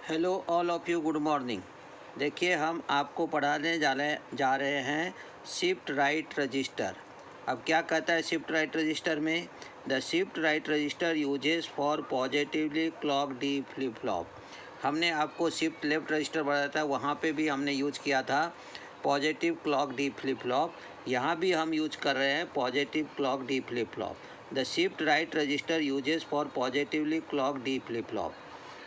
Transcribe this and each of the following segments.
Hello all of you, good morning. देखिए, हम आपको पढ़ाने जा रहे हैं शिफ्ट राइट रजिस्टर। अब क्या कहता है शिफ्ट राइट रजिस्टर में? The shift right register uses for positively clock D flip flop. हमने आपको शिफ्ट लेफ्ट रजिस्टर बताया था, वहाँ पे भी हमने यूज किया था positive clock D flip flop. यहाँ भी हम यूज कर रहे हैं positive clock D flip flop. The shift right register uses for positively clock D flip flop.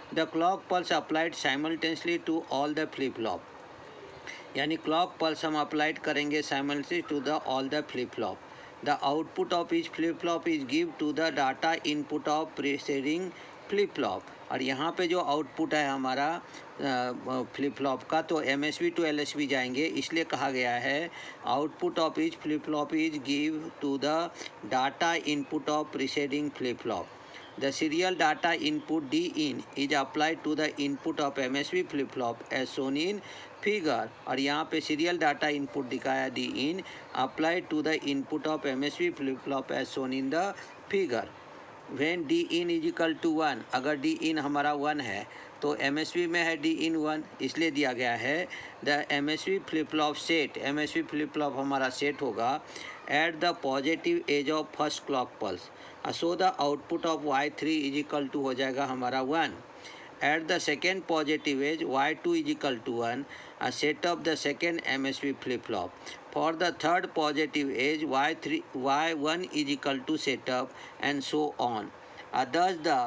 The clock pulse applied simultaneously to all the flip flop, यानी clock pulse हम applied करेंगे simultaneously to the all the flip flop. The output of each flip flop is give to the data input of preceding flip flop. और यहाँ पे जो output है हमारा flip flop का, तो एमएसबी टू एलएसबी जाएंगे, इसलिए कहा गया है output of each flip flop is give to the data input of preceding flip flop. The serial data input D in is applied to the input of MSB flip flop as shown in figure। और यहाँ पे serial data input दिखाया D in applied to the input of MSB flip flop as shown in the figure। When D in is equal to 1, अगर D in हमारा 1 है तो MSB में है D in 1, इसलिए दिया गया है the MSB flip flop set. MSB flip flop हमारा सेट होगा at the positive edge of first clock pulse. So the output of y3 is equal to हो जाएगा हमारा 1। At the second positive edge y2 is equal to 1, set of the second MSB flip flop. For the third positive edge y1 is equal to setup and so on. Thus the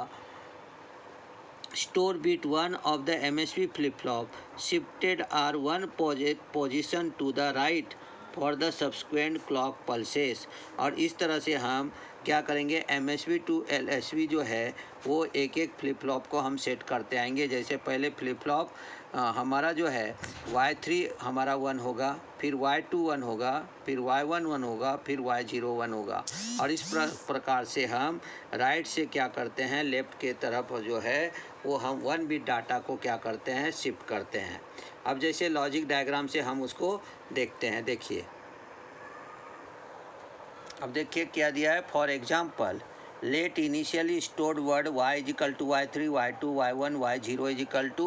store bit 1 of the MSB flip flop shifted R1 position to the right for the subsequent clock pulses। और इस तरह से हम क्या करेंगे, MSB to LSB जो है वो एक एक फ्लिप फ्लॉप को हम सेट करते आएंगे। जैसे पहले फ्लिप फ्लॉप हमारा जो है y3 हमारा 1 होगा, फिर y2 1 होगा, फिर y1 1 होगा, फिर y0 1 होगा। और इस प्रकार से हम राइट से क्या करते हैं, लेफ़्ट के तरफ जो है वो हम 1 बिट डाटा को क्या करते हैं, शिफ्ट करते हैं। अब जैसे लॉजिक डायग्राम से हम उसको देखते हैं। देखिए, अब देखिए क्या दिया है। For example, let initially stored word y is equal to y3, y2, y1, y0 is equal to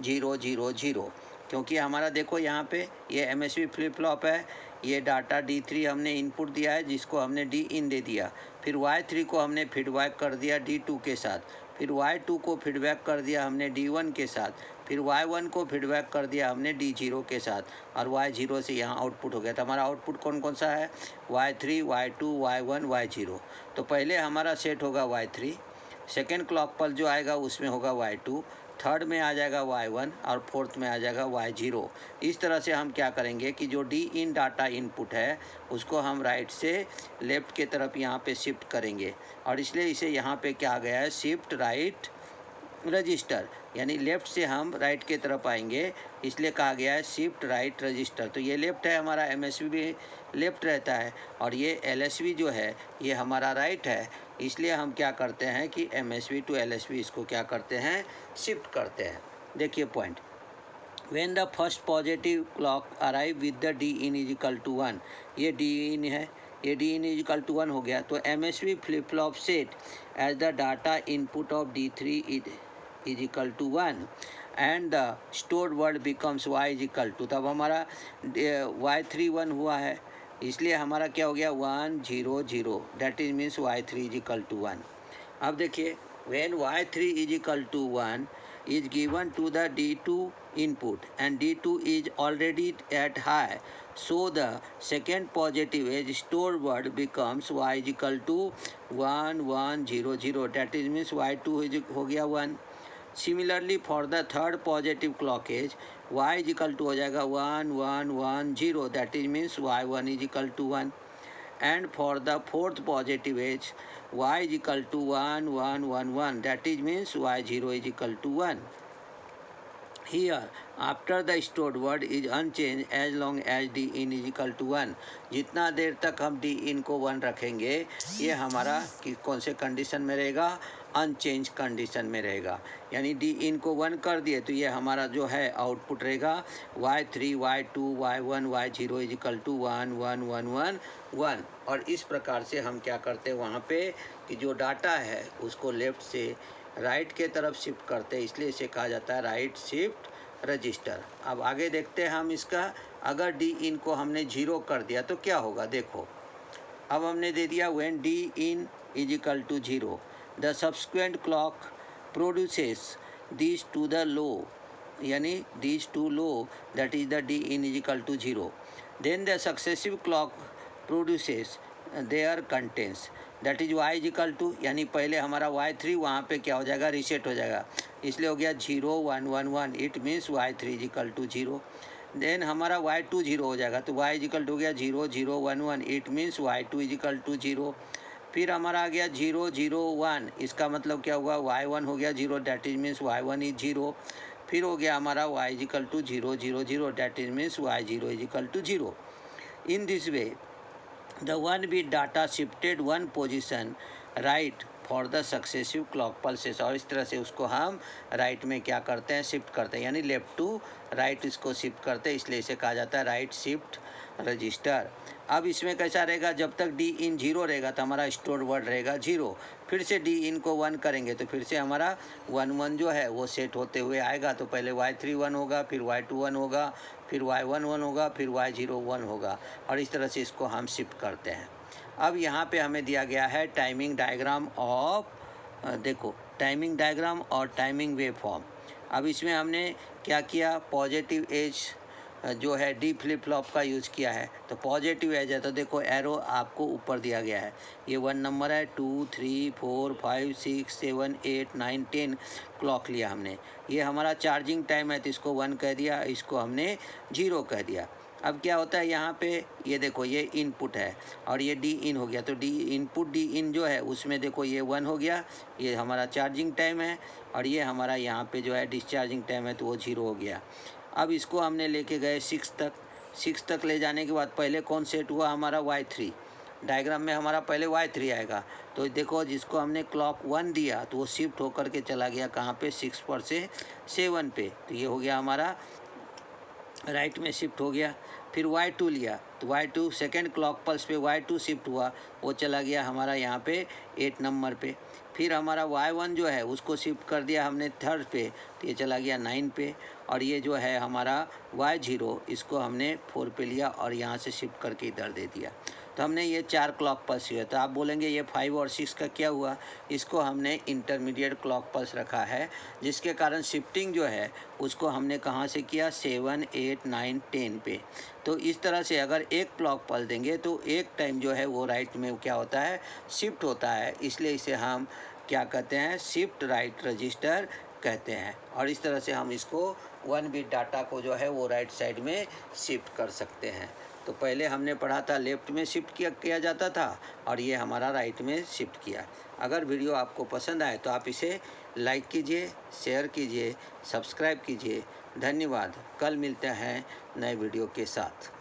0 0 0। क्योंकि हमारा देखो यहाँ पे ये MSB फ्लिप फ्लॉप है, ये डाटा D3 हमने इनपुट दिया है जिसको हमने D इन दे दिया, फिर y3 को हमने फीडबैक कर दिया D2 के साथ, फिर y2 को फीडबैक कर दिया हमने D1 के साथ, फिर y1 को फीडबैक कर दिया हमने D0 के साथ, और y0 से यहाँ आउटपुट हो गया। तो हमारा आउटपुट कौन कौन सा है, y3, y2, y1, y0। तो पहले हमारा सेट होगा y3, सेकेंड क्लॉक पल्स जो आएगा उसमें होगा y2, थर्ड में आ जाएगा y1 और फोर्थ में आ जाएगा y0। इस तरह से हम क्या करेंगे कि जो D इन डाटा इनपुट है उसको हम राइट से लेफ़्ट के तरफ यहाँ पे शिफ्ट करेंगे, और इसलिए इसे यहाँ पे क्या आ गया है, शिफ्ट राइट रजिस्टर। यानी लेफ़्ट से हम राइट के तरफ आएंगे, इसलिए कहा गया है शिफ्ट राइट रजिस्टर। तो ये लेफ़्ट है हमारा, MSB भी लेफ़्ट रहता है, और ये LSB जो है ये हमारा राइट है। इसलिए हम क्या करते हैं कि MSB टू LSB इसको क्या करते हैं, शिफ्ट करते हैं। देखिए point, when the first positive clock arrive with the D in is equal to 1, ये D in है, ये D in is equal to 1 हो गया। तो MSB flip flop set as the data input of D3 is equal to 1 and the stored word becomes y is equal to, तब हमारा y3 1 हुआ है, इसलिए हमारा क्या हो गया 1 0 0, that is means y3 is equal to 1। अब देखिए, when y3 is equal to 1 is given to the D2 input and D2 is already at high, so the second positive edge stored word becomes y is equal to 1 1 0 0, that is means y2 हो गया 1। Similarly for the third positive clock edge y is equal to हो जाएगा 1 1 1 0, that is means y1 is equal to 1। And for the fourth positive edge y is equal to 1 1 1 1, that is means y0 is equal to 1। Here, after the stored word is unchanged as long as D in is equal to 1। जितना देर तक हम D in को 1 रखेंगे, ये हमारा कि कौन से कंडीशन में रहेगा, अनचेंज कंडीशन में रहेगा। यानी D in को 1 कर दिए तो ये हमारा जो है आउटपुट रहेगा y3, y2, y1, y0 is equal to 1 1 1 1 1। और इस प्रकार से हम क्या करते हैं वहाँ पे कि जो डाटा है उसको लेफ़्ट से राइट के तरफ शिफ्ट करते हैं, इसलिए इसे कहा जाता है राइट शिफ्ट रजिस्टर। अब आगे देखते हैं हम इसका, अगर डी इन को हमने 0 कर दिया तो क्या होगा। देखो अब हमने दे दिया when D in is equal to 0 the subsequent clock produces this to the low, यानी this to low, that is the D in is equal to 0, then the successive clock produces their contents, that is Y is equal to, यानी पहले हमारा y3 वहाँ पे क्या हो जाएगा, reset हो जाएगा, इसलिए हो गया 0 1 1 1, it means y3 is equal to 0। Then हमारा y2 0 हो जाएगा, तो y इज इक्वल टू हो गया 0 0 1 1, it means y2 is equal to 0। फिर हमारा आ गया 0 0 1, इसका मतलब क्या हुआ, y1 हो गया 0, that is means y1 is 0। फिर हो गया हमारा y is equal to 0 0 0, that is means y0 is equal to 0। In this way the 1 bit data shifted one position right for the successive clock pulses, और इस तरह से उसको हम राइट में क्या करते हैं, शिफ्ट करते हैं, यानी लेफ्ट टू राइट इसको शिफ्ट करते हैं, इसलिए इसे कहा जाता है राइट शिफ्ट रजिस्टर। अब इसमें कैसा रहेगा, जब तक डी इन 0 रहेगा तो हमारा स्टोर वर्ड रहेगा 0, फिर से डी इन को 1 करेंगे तो फिर से हमारा 1 1 जो है वो सेट होते हुए आएगा, तो पहले y3 1 होगा, फिर y2 1 होगा, फिर y1 1 होगा, फिर y0 1 होगा, और इस तरह से इसको हम शिफ्ट करते हैं। अब यहाँ पे हमें दिया गया है टाइमिंग डायग्राम ऑफ, देखो टाइमिंग डायग्राम और टाइमिंग वेव फॉर्म। अब इसमें हमने क्या किया, पॉजिटिव एज जो है डी फ्लिप फ्लॉप का यूज़ किया है, तो पॉजिटिव एज है तो देखो एरो आपको ऊपर दिया गया है, ये 1 नंबर है, 2 3 4 5 6 7 8 9 10 क्लॉक लिया हमने। ये हमारा चार्जिंग टाइम है तो इसको 1 कह दिया, इसको हमने 0 कह दिया। अब क्या होता है यहाँ पे, ये देखो ये इनपुट है और ये डी इन हो गया, तो डी इनपुट डी इन जो है उसमें देखो ये 1 हो गया, ये हमारा चार्जिंग टाइम है, और ये हमारा यहाँ पे जो है डिस्चार्जिंग टाइम है तो वो 0 हो गया। अब इसको हमने लेके गए 6 तक ले जाने के बाद पहले कौन सेट हुआ, हमारा y3, डायग्राम में हमारा पहले y3 आएगा, तो देखो जिसको हमने क्लॉक 1 दिया तो वो शिफ्ट होकर के चला गया कहाँ पे, 6 पर से 7 पे, तो ये हो गया हमारा राइट में शिफ्ट हो गया। फिर y2 लिया तो y2 सेकेंड क्लॉक पल्स पे y2 शिफ्ट हुआ, वो चला गया हमारा यहाँ पे 8 नंबर पे। फिर हमारा y1 जो है उसको शिफ्ट कर दिया हमने थर्ड पे, तो ये चला गया 9 पे, और ये जो है हमारा y0 इसको हमने 4 पे लिया और यहाँ से शिफ्ट करके इधर दे दिया, तो हमने ये 4 क्लॉक पल्स हुआ। तो आप बोलेंगे ये 5 और 6 का क्या हुआ, इसको हमने इंटरमीडिएट क्लॉक पल्स रखा है, जिसके कारण शिफ्टिंग जो है उसको हमने कहाँ से किया, 7 8 9 10 पे। तो इस तरह से अगर एक क्लॉक पल्स देंगे तो एक टाइम जो है वो राइट में क्या होता है, शिफ्ट होता है, इसलिए इसे हम क्या कहते हैं, शिफ्ट राइट रजिस्टर कहते हैं। और इस तरह से हम इसको 1 बिट डाटा को जो है वो राइट साइड में शिफ्ट कर सकते हैं। तो पहले हमने पढ़ा था लेफ़्ट में शिफ्ट किया जाता था, और ये हमारा राइट में शिफ्ट किया। अगर वीडियो आपको पसंद आए तो आप इसे लाइक कीजिए, शेयर कीजिए, सब्सक्राइब कीजिए। धन्यवाद। कल मिलते हैं नए वीडियो के साथ।